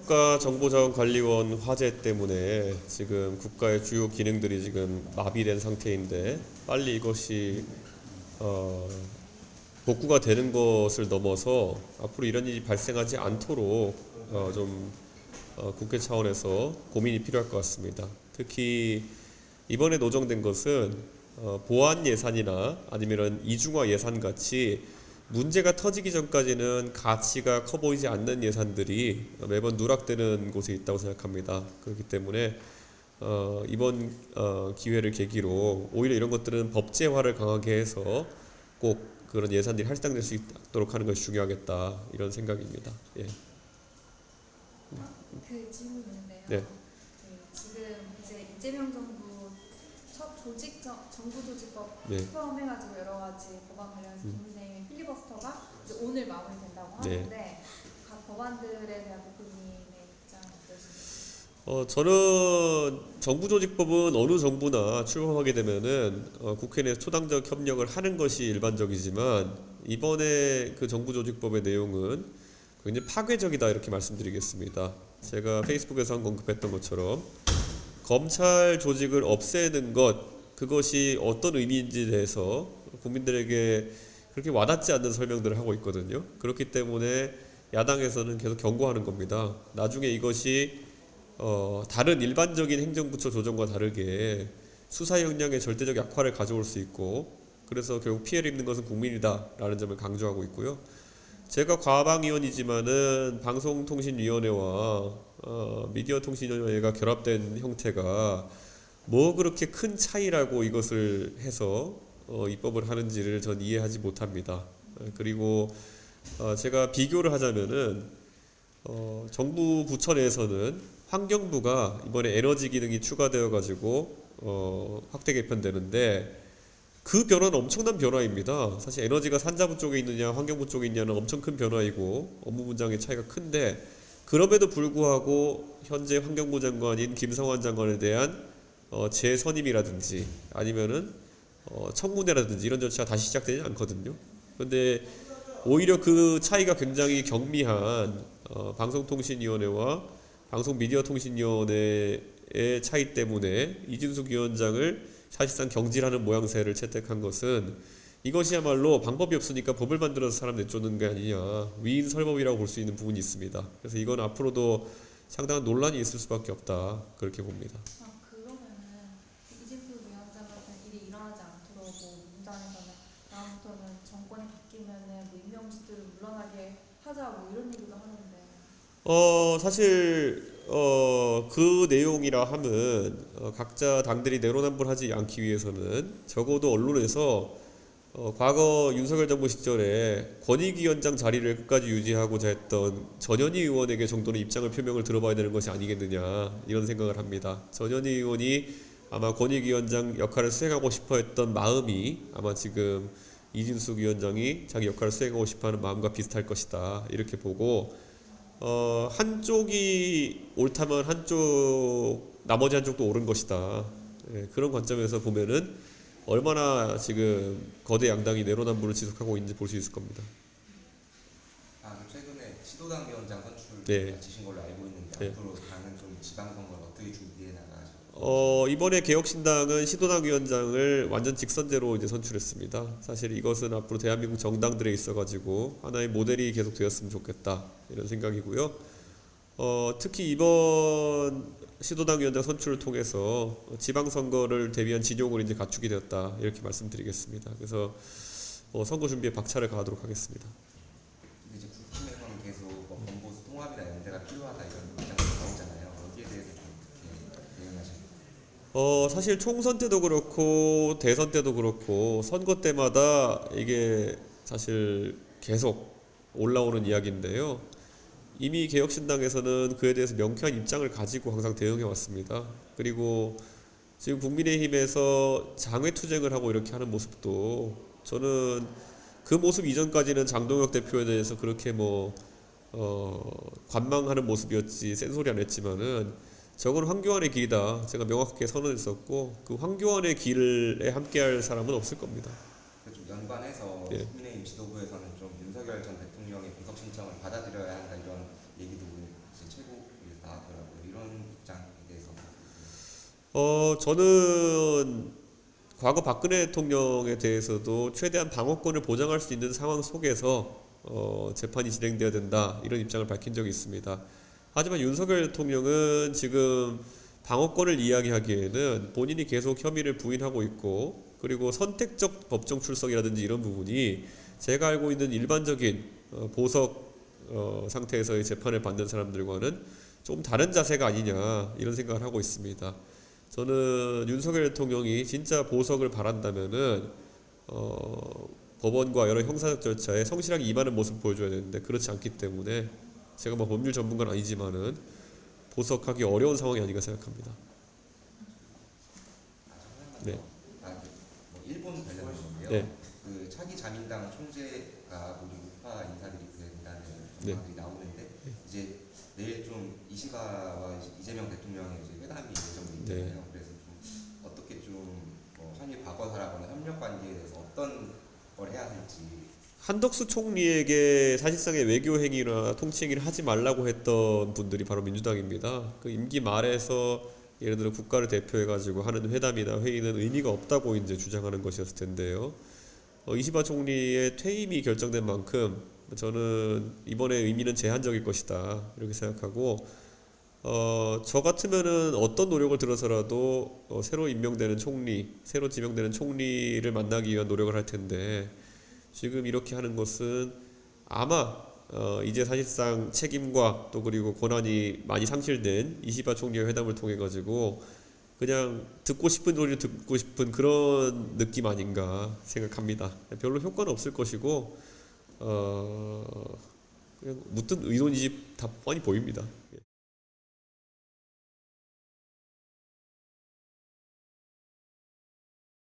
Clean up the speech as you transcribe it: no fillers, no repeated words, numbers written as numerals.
국가정보자원관리원 화재 때문에 지금 국가의 주요 기능들이 지금 마비된 상태인데 빨리 이것이 복구가 되는 것을 넘어서 앞으로 이런 일이 발생하지 않도록 국회 차원에서 고민이 필요할 것 같습니다. 특히 이번에 노정된 것은 보안 예산이나 아니면 이중화 예산 같이 문제가 터지기 전까지는 가치가 커 보이지 않는 예산들이 매번 누락되는 곳에 있다고 생각합니다. 그렇기 때문에 이번 기회를 계기로 오히려 이런 것들은 법제화를 강하게 해서 꼭 그런 예산들이 할당될 수 있도록 하는 것이 중요하겠다 이런 생각입니다. 예. 그 질문이 있는데요. 네. 지금 이제 이재명 정부 첫 정부조직법 네. 포함해가지고 여러 가지 법안 관련해서 국민의힘 필리버스터가 이제 오늘 마무리된다고 네. 하는데 각 법안들에 대한 대표님의 입장은 어떠신가요? 저는 정부조직법은 어느 정부나 출범하게 되면은 국회 내에서 초당적 협력을 하는 것이 일반적이지만 이번에 그 정부조직법의 내용은 굉장히 파괴적이다 이렇게 말씀드리겠습니다. 제가 페이스북에서 한 언급했던 것처럼 검찰 조직을 없애는 것 그것이 어떤 의미인지에 대해서 국민들에게 그렇게 와닿지 않는 설명들을 하고 있거든요. 그렇기 때문에 야당에서는 계속 경고하는 겁니다. 나중에 이것이 다른 일반적인 행정부처 조정과 다르게 수사 역량의 절대적 약화를 가져올 수 있고 그래서 결국 피해를 입는 것은 국민이다라는 점을 강조하고 있고요. 제가 과방위원이지만은 방송통신위원회와 미디어통신위원회가 결합된 형태가 뭐 그렇게 큰 차이라고 이것을 해서 입법을 하는지를 전 이해하지 못합니다. 그리고 제가 비교를 하자면은 정부 부처 내에서는 환경부가 이번에 에너지 기능이 추가되어 가지고 확대 개편되는데 그 변화는 엄청난 변화입니다. 사실 에너지가 산자부 쪽에 있느냐 환경부 쪽에 있느냐는 엄청 큰 변화이고 업무 분장의 차이가 큰데 그럼에도 불구하고 현재 환경부 장관인 김성환 장관에 대한 재선임이라든지 아니면은 청문회라든지 이런 절차가 다시 시작되지 않거든요. 그런데 오히려 그 차이가 굉장히 경미한 방송통신위원회와 방송미디어통신위원회의 차이 때문에 이진숙 위원장을 사실상 경질하는 모양새를 채택한 것은 이것이야말로 방법이 없으니까 법을 만들어서 사람 내쫓는 게 아니냐 위인설법이라고 볼 수 있는 부분이 있습니다. 그래서 이건 앞으로도 상당한 논란이 있을 수밖에 없다 그렇게 봅니다. 그러면은 이진숙 위원장 같은 일이 일어나지 않도록 민주당에서는 다음부터는 정권이 바뀌면은 임명직들을 물러나게 하자 이런 얘기도 하는데. 사실 그 내용이라 함은 각자 당들이 내로남불하지 않기 위해서는 적어도 언론에서 과거 윤석열 정부 시절에 권익위원장 자리를 끝까지 유지하고자 했던 전현희 의원에게 정도는 입장을 표명을 들어봐야 되는 것이 아니겠느냐 이런 생각을 합니다. 전현희 의원이 아마 권익위원장 역할을 수행하고 싶어 했던 마음이 아마 지금 이진숙 위원장이 자기 역할을 수행하고 싶어하는 마음과 비슷할 것이다 이렇게 보고 한쪽이 옳다면 나머지 한쪽도 옳은 것이다. 예, 그런 관점에서 보면은 얼마나 지금 거대 양당이 내로남불을 지속하고 있는지 볼 수 있을 겁니다. 최근에 시도당 위원장 선출 네. 마치신 걸로 알고 있는데 네. 앞으로 가는 좀 지방선거를 어떻게 준비해 나가시죠? 이번에 개혁신당은 시도당 위원장을 완전 직선제로 이제 선출했습니다. 사실 이것은 앞으로 대한민국 정당들에 있어가지고 하나의 모델이 계속 되었으면 좋겠다 이런 생각이고요. 특히 이번 시도당 위원장 선출을 통해서 지방선거를 대비한 진용을 이제 갖추게 되었다 이렇게 말씀드리겠습니다. 그래서 선거 준비에 박차를 가하도록 하겠습니다. 이제 국힘에서는 계속 범보수 통합이나 연대가 필요하다 이런 입장이 나오잖아요. 여기에 대해서 좀 대응하시나요? 사실 총선 때도 그렇고 대선 때도 그렇고 선거 때마다 이게 사실 계속 올라오는 이야기인데요. 이미 개혁신당에서는 그에 대해서 명쾌한 입장을 가지고 항상 대응해 왔습니다. 그리고 지금 국민의힘에서 장외투쟁을 하고 이렇게 하는 모습도 저는 그 모습 이전까지는 장동혁 대표에 대해서 그렇게 관망하는 모습이었지 센소리 안 했지만은 저건 황교안의 길이다 제가 명확하게 선언했었고 그 황교안의 길에 함께할 사람은 없을 겁니다. 좀 연관해서 예. 국민의힘 지도부에서는 좀 윤석열 전 대통령의 구속 신청을 받아들여야 한다 이런 얘기도 이제 저는 과거 박근혜 대통령에 대해서도 최대한 방어권을 보장할 수 있는 상황 속에서 재판이 진행돼야 된다 이런 입장을 밝힌 적이 있습니다. 하지만 윤석열 대통령은 지금 방어권을 이야기하기에는 본인이 계속 혐의를 부인하고 있고 그리고 선택적 법정 출석이라든지 이런 부분이 제가 알고 있는 일반적인 보석 상태에서의 재판을 받는 사람들과는 좀 다른 자세가 아니냐 이런 생각을 하고 있습니다. 저는 윤석열 대통령이 진짜 보석을 바란다면은 법원과 여러 형사적 절차에 성실하게 임하는 모습 보여줘야 되는데 그렇지 않기 때문에 제가 뭐 법률 전문가는 아니지만은 보석하기 어려운 상황이 아닌가 생각합니다. 네. 뭐 일본 관련해서인데요. 네. 그 차기 자민당 총재가 모두 우파 인사들이 된다는 네. 전망들이 나오는데 이제 내일 좀 이시가와 이재명 대통령의 이제 회담이 예정돼 있잖아요. 그래서 좀 어떻게 좀뭐 한일 과거사라거나 협력 관계에 대해서 어떤 걸 해야 할지. 한덕수 총리에게 사실상의 외교 행위나 통치 행위를 하지 말라고 했던 분들이 바로 민주당입니다. 그 임기 말에서 예를 들어 국가를 대표해 가지고 하는 회담이나 회의는 의미가 없다고 이제 주장하는 것이었을 텐데요. 이시바 총리의 퇴임이 결정된 만큼 저는 이번에 의미는 제한적일 것이다 이렇게 생각하고 저 같으면은 어떤 노력을 들어서라도 새로 임명되는 총리, 새로 지명되는 총리를 만나기 위한 노력을 할 텐데 지금 이렇게 하는 것은 아마 이제 사실상 책임과 또 그리고 권한이 많이 상실된 이시바 총리의 회담을 통해 가지고 그냥 듣고 싶은 소리를 듣고 싶은 그런 느낌 아닌가 생각합니다. 별로 효과는 없을 것이고 그냥 묻든 의논이지 다 뻔히 보입니다.